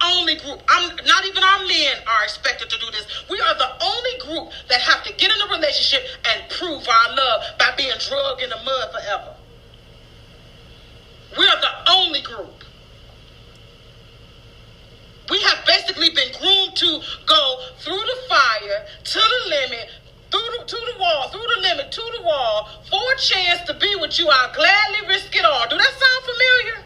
only group. I'm not even our men are expected to do this. We are the only group that have to get in a relationship and prove our love by being drugged in the mud forever. We are the only group. We have basically been groomed to go through the fire, to the limit, to the wall, through the limit, to the wall, for a chance to be with you. I'll gladly risk it all. Do that sound familiar?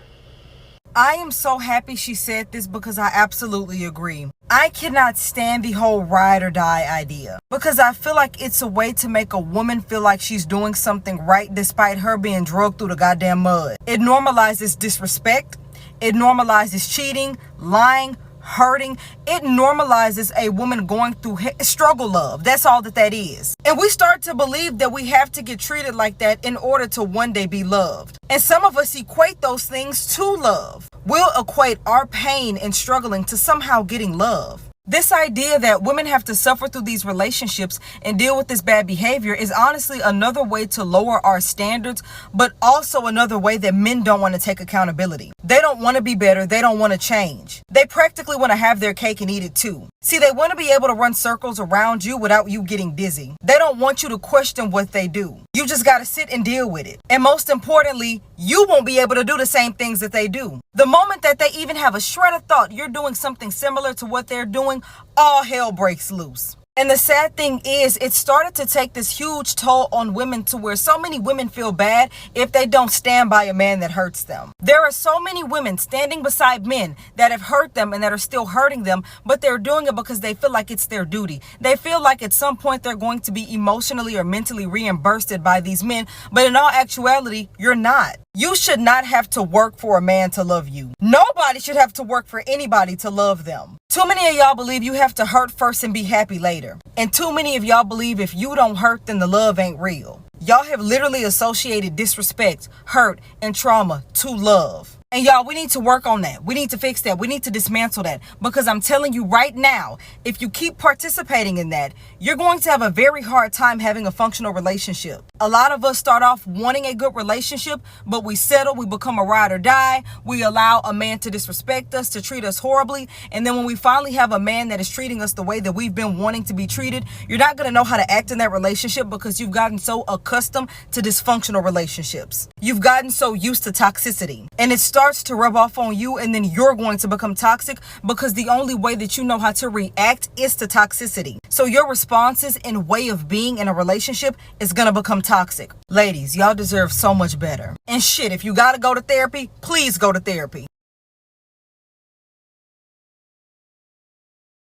I am so happy she said this because I absolutely agree. I cannot stand the whole ride or die idea because I feel like it's a way to make a woman feel like she's doing something right despite her being drugged through the goddamn mud. It normalizes disrespect. It normalizes cheating, lying, hurting. It normalizes a woman going through struggle love. That's all that is. And we start to believe that we have to get treated like that in order to one day be loved. And some of us equate those things to love. We'll equate our pain and struggling to somehow getting love. This idea that women have to suffer through these relationships and deal with this bad behavior is honestly another way to lower our standards, but also another way that men don't want to take accountability. They don't want to be better. They don't want to change. They practically want to have their cake and eat it too. See, they want to be able to run circles around you without you getting dizzy. They don't want you to question what they do. You just got to sit and deal with it. And most importantly, you won't be able to do the same things that they do. The moment that they even have a shred of thought you're doing something similar to what they're doing, all hell breaks loose. And the sad thing is, it started to take this huge toll on women to where so many women feel bad if they don't stand by a man that hurts them. There are so many women standing beside men that have hurt them and that are still hurting them, but they're doing it because they feel like it's their duty. They feel like at some point they're going to be emotionally or mentally reimbursed by these men, but in all actuality, you're not. You should not have to work for a man to love you. Nobody should have to work for anybody to love them. Too many of y'all believe you have to hurt first and be happy later. And too many of y'all believe if you don't hurt, then the love ain't real. Y'all have literally associated disrespect, hurt, and trauma to love. And y'all, we need to work on that. We need to fix that. We need to dismantle that. Because I'm telling you right now, if you keep participating in that, you're going to have a very hard time having a functional relationship. A lot of us start off wanting a good relationship, but we settle, we become a ride or die. We allow a man to disrespect us, to treat us horribly. And then when we finally have a man that is treating us the way that we've been wanting to be treated, you're not going to know how to act in that relationship because you've gotten so accustomed to dysfunctional relationships. You've gotten so used to toxicity. And it starts to rub off on you, and then you're going to become toxic because the only way that you know how to react is to toxicity. So your responses and way of being in a relationship is going to become toxic. Ladies, y'all deserve so much better. And shit, if you got to go to therapy, please go to therapy.